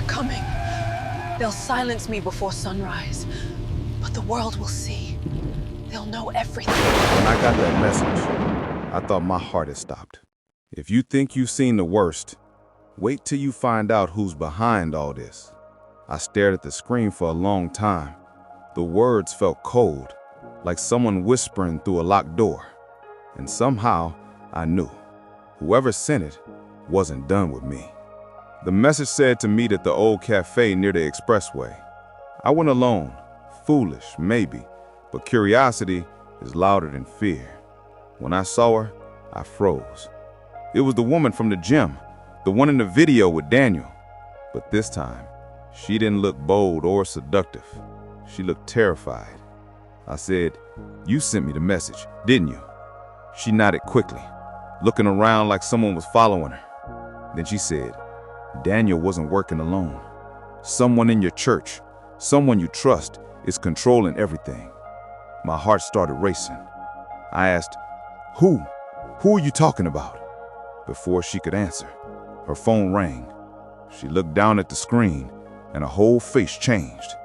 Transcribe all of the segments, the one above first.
coming. They'll silence me before sunrise, but the world will see. They'll know everything. When I got that message, I thought my heart had stopped. If you think you've seen the worst, wait till you find out who's behind all this. I stared at the screen for a long time. The words felt cold, like someone whispering through a locked door. And somehow, I knew. Whoever sent it wasn't done with me. The message said to meet at the old cafe near the expressway. I went alone, foolish, maybe, but curiosity is louder than fear. When I saw her, I froze. It was the woman from the gym, the one in the video with Daniel. But this time, she didn't look bold or seductive. She looked terrified. I said, "You sent me the message, didn't you?" She nodded quickly, looking around like someone was following her. Then she said, "Daniel wasn't working alone. Someone in your church, someone you trust, is controlling everything." My heart started racing. I asked, Who? Who are you talking about?" Before she could answer, her phone rang. She looked down at the screen, and her whole face changed.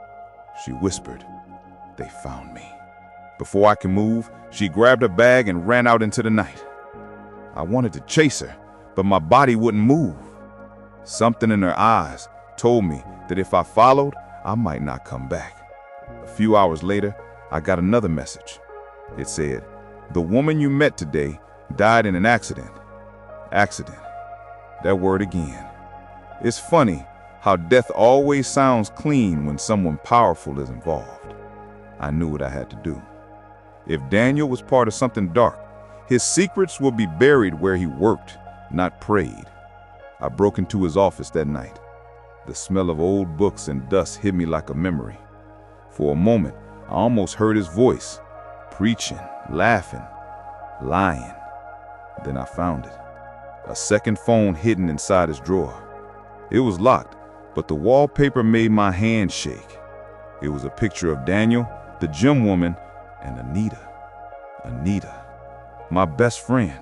She whispered, "They found me." Before I could move, she grabbed her bag and ran out into the night. I wanted to chase her, but my body wouldn't move. Something in her eyes told me that if I followed, I might not come back. A few hours later, I got another message. It said, "The woman you met today died in an accident." Accident. That word again. It's funny how death always sounds clean when someone powerful is involved. I knew what I had to do. If Daniel was part of something dark, his secrets would be buried where he worked, not prayed. I broke into his office that night. The smell of old books and dust hit me like a memory. For a moment, I almost heard his voice, preaching, laughing, lying. Then I found it. A second phone hidden inside his drawer. It was locked, but the wallpaper made my hand shake. It was a picture of Daniel, the gym woman, and Anita. Anita, my best friend.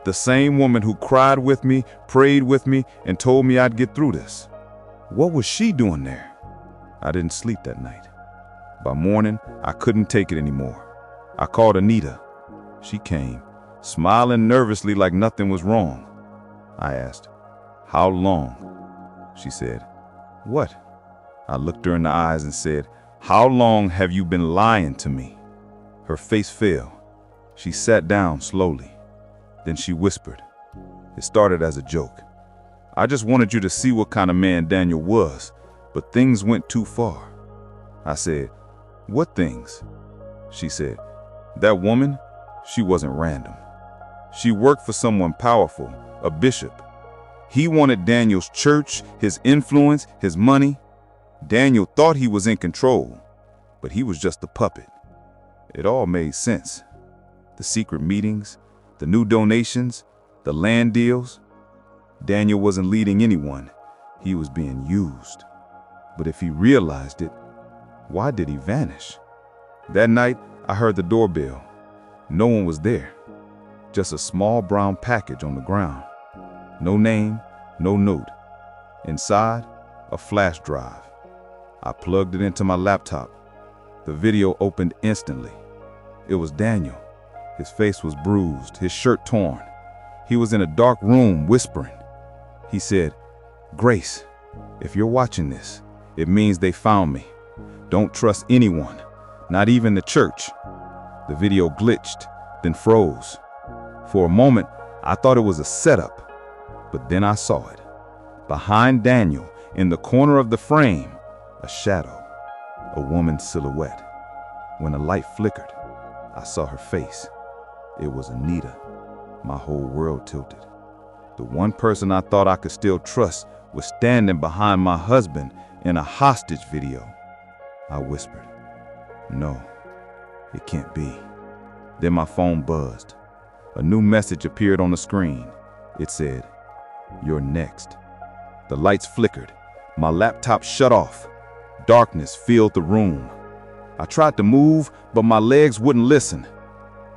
The same woman who cried with me, prayed with me, and told me I'd get through this. What was she doing there? I didn't sleep that night. By morning, I couldn't take it anymore. I called Anita. She came, smiling nervously like nothing was wrong. I asked, "How long?" She said, "What?" I looked her in the eyes and said, "How long have you been lying to me?" Her face fell. She sat down slowly. Then she whispered. It started as a joke. "I just wanted you to see what kind of man Daniel was, but things went too far." I said, "What things?" She said, "That woman, she wasn't random. She worked for someone powerful, a bishop. He wanted Daniel's church, his influence, his money. Daniel thought he was in control, but he was just a puppet." It all made sense. The secret meetings, the new donations, the land deals. Daniel wasn't leading anyone. He was being used. But if he realized it, why did he vanish? That night, I heard the doorbell. No one was there. Just a small brown package on the ground. No name, no note. Inside, a flash drive. I plugged it into my laptop. The video opened instantly. It was Daniel. His face was bruised, his shirt torn. He was in a dark room whispering. He said, "Grace, if you're watching this, it means they found me. Don't trust anyone, not even the church." The video glitched, then froze. For a moment, I thought it was a setup, but then I saw it. Behind Daniel, in the corner of the frame, a shadow, a woman's silhouette. When the light flickered, I saw her face. It was Anita. My whole world tilted. The one person I thought I could still trust was standing behind my husband in a hostage video. I whispered, "No, it can't be." Then my phone buzzed. A new message appeared on the screen. It said, "You're next." The lights flickered. My laptop shut off. Darkness filled the room. I tried to move, but my legs wouldn't listen.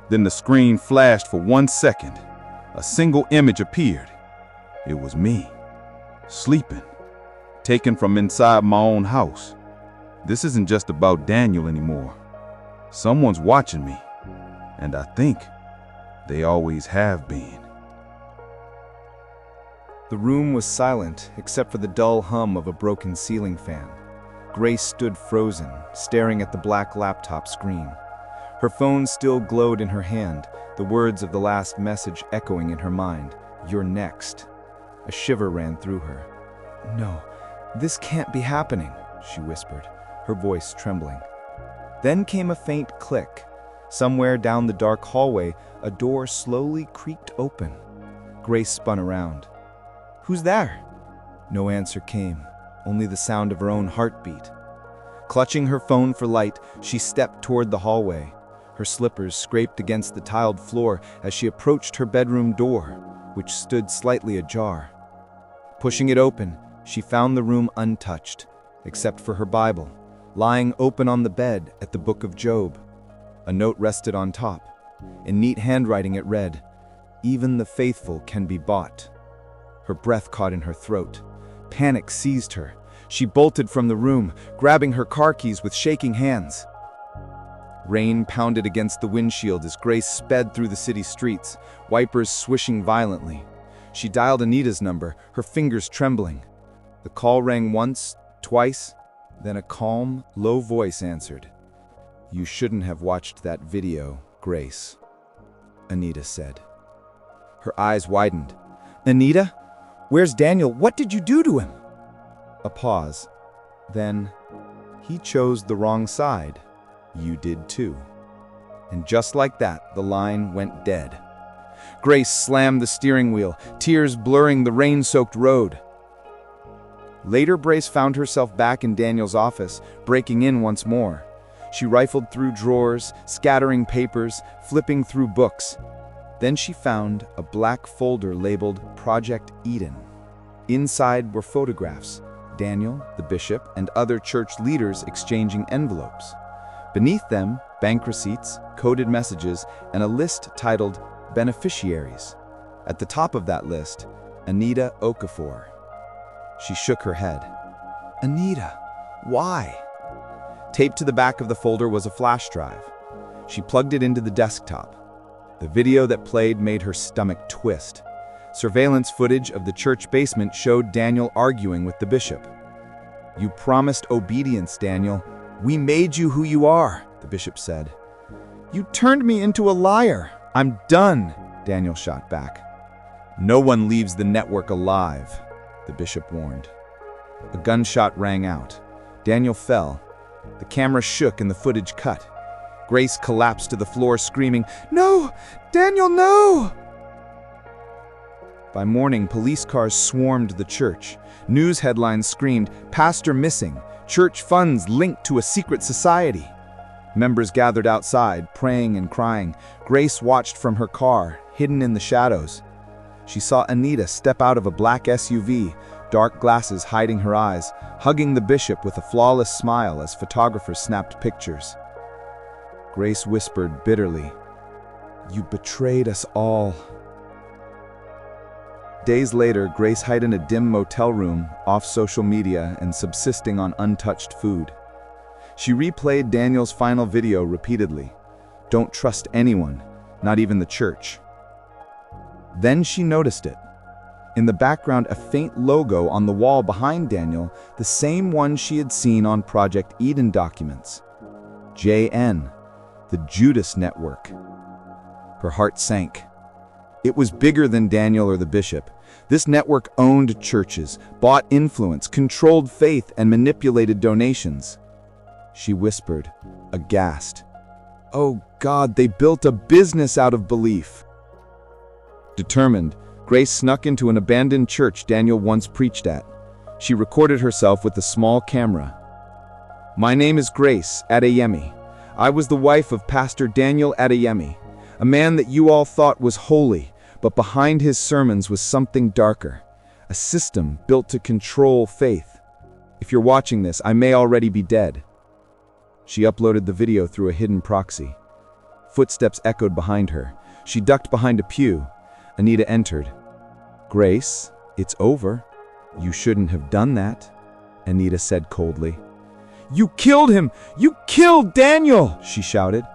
Then the screen flashed for 1 second. A single image appeared. It was me, sleeping, taken from inside my own house. This isn't just about Daniel anymore. Someone's watching me, and I think they always have been. The room was silent except for the dull hum of a broken ceiling fan. Grace stood frozen, staring at the black laptop screen. Her phone still glowed in her hand, the words of the last message echoing in her mind. "You're next." A shiver ran through her. "No, this can't be happening," she whispered, her voice trembling. Then came a faint click. Somewhere down the dark hallway, a door slowly creaked open. Grace spun around. "Who's there?" No answer came, only the sound of her own heartbeat. Clutching her phone for light, she stepped toward the hallway. Her slippers scraped against the tiled floor as she approached her bedroom door, which stood slightly ajar. Pushing it open, she found the room untouched, except for her Bible, lying open on the bed at the Book of Job. A note rested on top. In neat handwriting it read, "Even the faithful can be bought." Her breath caught in her throat. Panic seized her. She bolted from the room, grabbing her car keys with shaking hands. Rain pounded against the windshield as Grace sped through the city streets, wipers swishing violently. She dialed Anita's number, her fingers trembling. The call rang once, twice, then a calm, low voice answered. "You shouldn't have watched that video, Grace," Anita said. Her eyes widened. "Anita? Where's Daniel? What did you do to him?" A pause. Then, "He chose the wrong side. You did too." And just like that, the line went dead. Grace slammed the steering wheel, tears blurring the rain-soaked road. Later, Grace found herself back in Daniel's office, breaking in once more. She rifled through drawers, scattering papers, flipping through books. Then she found a black folder labeled Project Eden. Inside were photographs, Daniel, the bishop, and other church leaders exchanging envelopes. Beneath them, bank receipts, coded messages, and a list titled Beneficiaries. At the top of that list, Anita Okafor. She shook her head. "Anita, why?" Taped to the back of the folder was a flash drive. She plugged it into the desktop. The video that played made her stomach twist. Surveillance footage of the church basement showed Daniel arguing with the bishop. "You promised obedience, Daniel. We made you who you are," the bishop said. "You turned me into a liar. I'm done," Daniel shot back. "No one leaves the network alive," the bishop warned. A gunshot rang out. Daniel fell. The camera shook and the footage cut. Grace collapsed to the floor screaming, "No! Daniel, no!" By morning, police cars swarmed the church. News headlines screamed, "Pastor missing. Church funds linked to a secret society." Members gathered outside, praying and crying. Grace watched from her car, hidden in the shadows. She saw Anita step out of a black SUV, dark glasses hiding her eyes, hugging the bishop with a flawless smile as photographers snapped pictures. Grace whispered bitterly, "You betrayed us all." Days later, Grace hid in a dim motel room, off social media and subsisting on untouched food. She replayed Daniel's final video repeatedly. Don't trust anyone, not even the church. Then she noticed it. In the background, a faint logo on the wall behind Daniel, the same one she had seen on Project Eden documents. JN, the Judas Network. Her heart sank. It was bigger than Daniel or the bishop. This network owned churches, bought influence, controlled faith, and manipulated donations. She whispered, aghast, "Oh God, they built a business out of belief." Determined, Grace snuck into an abandoned church Daniel once preached at. She recorded herself with a small camera. "My name is Grace Adeyemi. I was the wife of Pastor Daniel Adeyemi, a man that you all thought was holy, but behind his sermons was something darker, a system built to control faith. If you're watching this, I may already be dead." She uploaded the video through a hidden proxy. Footsteps echoed behind her. She ducked behind a pew. Anita entered. "Grace, it's over. You shouldn't have done that." Anita said coldly. "You killed him! You killed Daniel!" she shouted.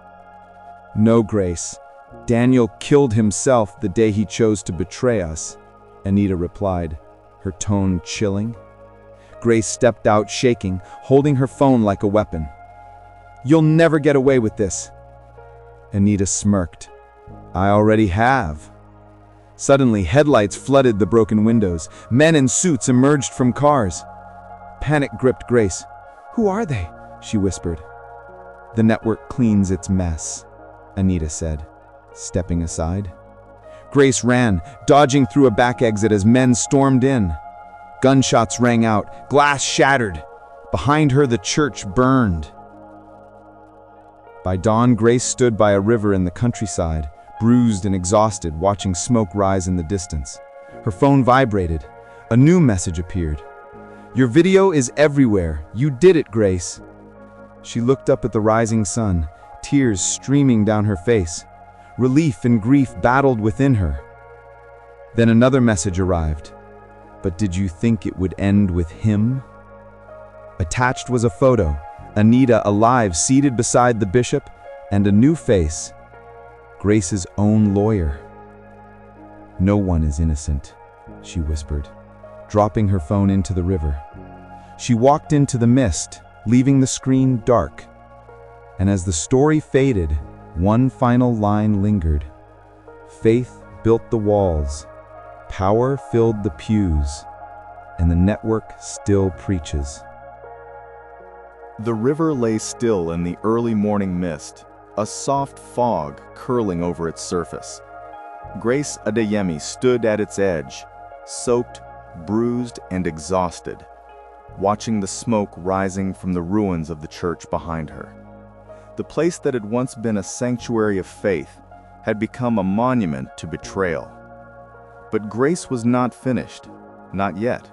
"No, Grace. Daniel killed himself the day he chose to betray us," Anita replied, her tone chilling. Grace stepped out shaking, holding her phone like a weapon. "You'll never get away with this." Anita smirked. "I already have." Suddenly, headlights flooded the broken windows. Men in suits emerged from cars. Panic gripped Grace. "Who are they?" she whispered. "The network cleans its mess," Anita said, stepping aside. Grace ran, dodging through a back exit as men stormed in. Gunshots rang out, glass shattered. Behind her, the church burned. By dawn, Grace stood by a river in the countryside, bruised and exhausted, watching smoke rise in the distance. Her phone vibrated. A new message appeared. "Your video is everywhere. You did it, Grace." She looked up at the rising sun, tears streaming down her face. Relief and grief battled within her. Then another message arrived. "But did you think it would end with him?" Attached was a photo, Anita alive seated beside the bishop, and a new face, Grace's own lawyer. "No one is innocent," she whispered, dropping her phone into the river. She walked into the mist, leaving the screen dark. And as the story faded, one final line lingered. "Faith built the walls, power filled the pews, and the network still preaches." The river lay still in the early morning mist, a soft fog curling over its surface. Grace Adeyemi stood at its edge, soaked, bruised, and exhausted, watching the smoke rising from the ruins of the church behind her. The place that had once been a sanctuary of faith had become a monument to betrayal. But Grace was not finished, not yet.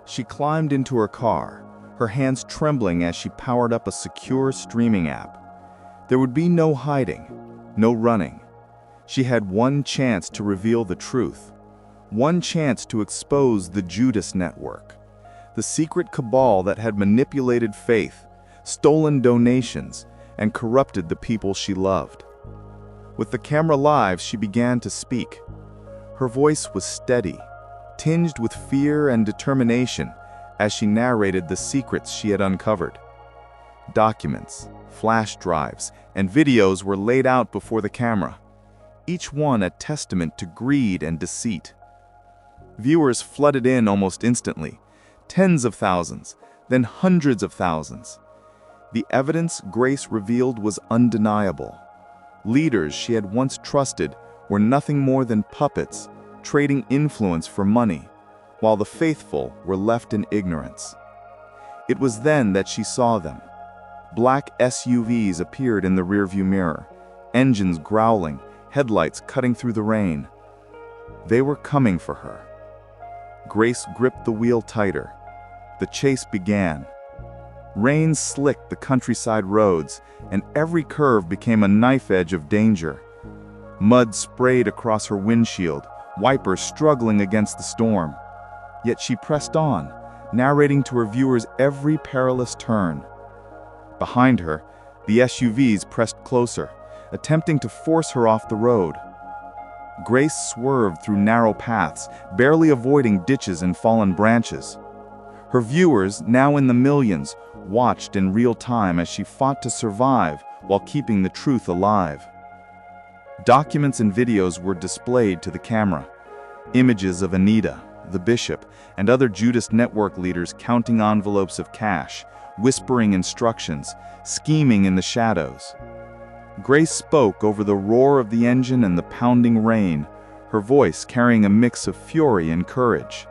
She climbed into her car, her hands trembling as she powered up a secure streaming app. There would be no hiding, no running. She had one chance to reveal the truth, one chance to expose the Judas network, the secret cabal that had manipulated faith, stolen donations, and corrupted the people she loved. With the camera live, she began to speak. Her voice was steady, tinged with fear and determination, as she narrated the secrets she had uncovered. Documents, flash drives, and videos were laid out before the camera, each one a testament to greed and deceit. Viewers flooded in almost instantly, tens of thousands, then hundreds of thousands. The evidence Grace revealed was undeniable. Leaders she had once trusted were nothing more than puppets, trading influence for money, while the faithful were left in ignorance. It was then that she saw them. Black SUVs appeared in the rearview mirror, engines growling, headlights cutting through the rain. They were coming for her. Grace gripped the wheel tighter. The chase began. Rain slicked the countryside roads, and every curve became a knife edge of danger. Mud sprayed across her windshield, wipers struggling against the storm. Yet she pressed on, narrating to her viewers every perilous turn. Behind her, the SUVs pressed closer, attempting to force her off the road. Grace swerved through narrow paths, barely avoiding ditches and fallen branches. Her viewers, now in the millions, watched in real time as she fought to survive while keeping the truth alive. Documents and videos were displayed to the camera. Images of Anita, the bishop, and other Judas network leaders counting envelopes of cash, whispering instructions, scheming in the shadows. Grace spoke over the roar of the engine and the pounding rain, her voice carrying a mix of fury and courage.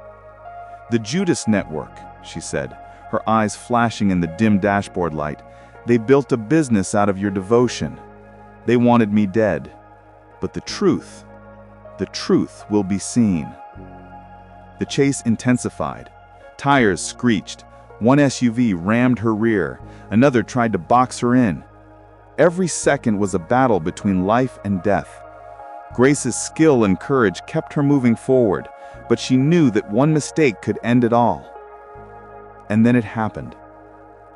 "The Judas network," she said, her eyes flashing in the dim dashboard light. "They built a business out of your devotion. They wanted me dead. But the truth will be seen." The chase intensified. Tires screeched. One SUV rammed her rear. Another tried to box her in. Every second was a battle between life and death. Grace's skill and courage kept her moving forward, but she knew that one mistake could end it all. And then it happened.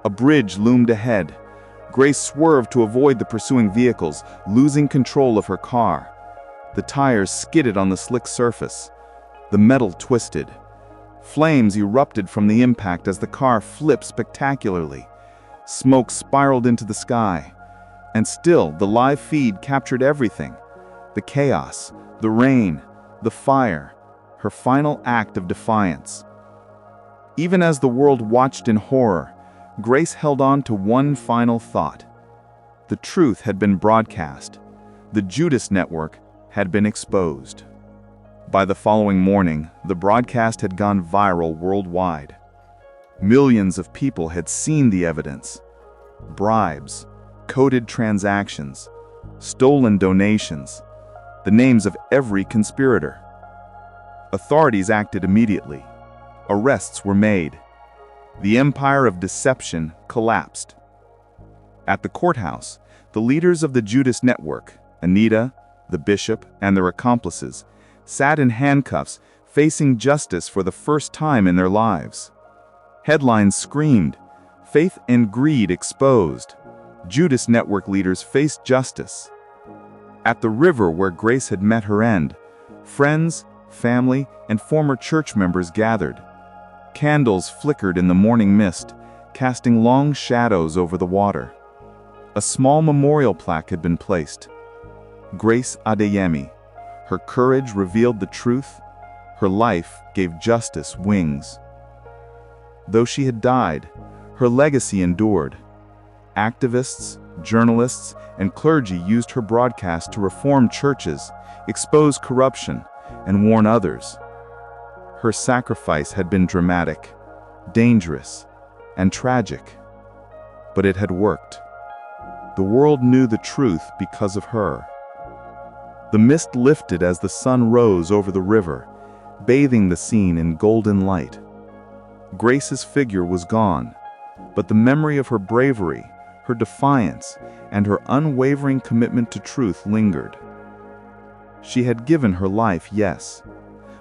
A bridge loomed ahead. Grace swerved to avoid the pursuing vehicles, losing control of her car. The tires skidded on the slick surface. The metal twisted. Flames erupted from the impact as the car flipped spectacularly. Smoke spiraled into the sky. And still, the live feed captured everything. The chaos, the rain, the fire, her final act of defiance. Even as the world watched in horror, Grace held on to one final thought. The truth had been broadcast. The Judas Network had been exposed. By the following morning, the broadcast had gone viral worldwide. Millions of people had seen the evidence. Bribes, coded transactions, stolen donations, the names of every conspirator. Authorities acted immediately. Arrests were made. The empire of deception collapsed. At the courthouse, the leaders of the Judas Network, Anita, the bishop, and their accomplices, sat in handcuffs, facing justice for the first time in their lives. Headlines screamed, "Faith and greed exposed. Judas Network leaders faced justice." At the river where Grace had met her end, friends, family, and former church members gathered. Candles flickered in the morning mist, casting long shadows over the water. A small memorial plaque had been placed. Grace Adeyemi. Her courage revealed the truth. Her life gave justice wings. Though she had died, her legacy endured. Activists, journalists, and clergy used her broadcast to reform churches, expose corruption, and warn others. Her sacrifice had been dramatic, dangerous, and tragic. But it had worked. The world knew the truth because of her. The mist lifted as the sun rose over the river, bathing the scene in golden light. Grace's figure was gone, but the memory of her bravery, her defiance, and her unwavering commitment to truth lingered. She had given her life, yes,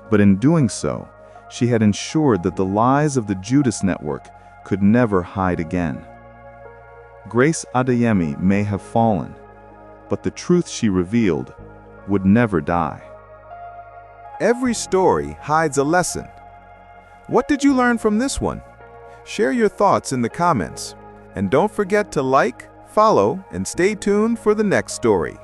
but in doing so, she had ensured that the lies of the Judas Network could never hide again. Grace Adeyemi may have fallen, but the truth she revealed would never die. Every story hides a lesson. What did you learn from this one? Share your thoughts in the comments. And don't forget to like, follow, and stay tuned for the next story.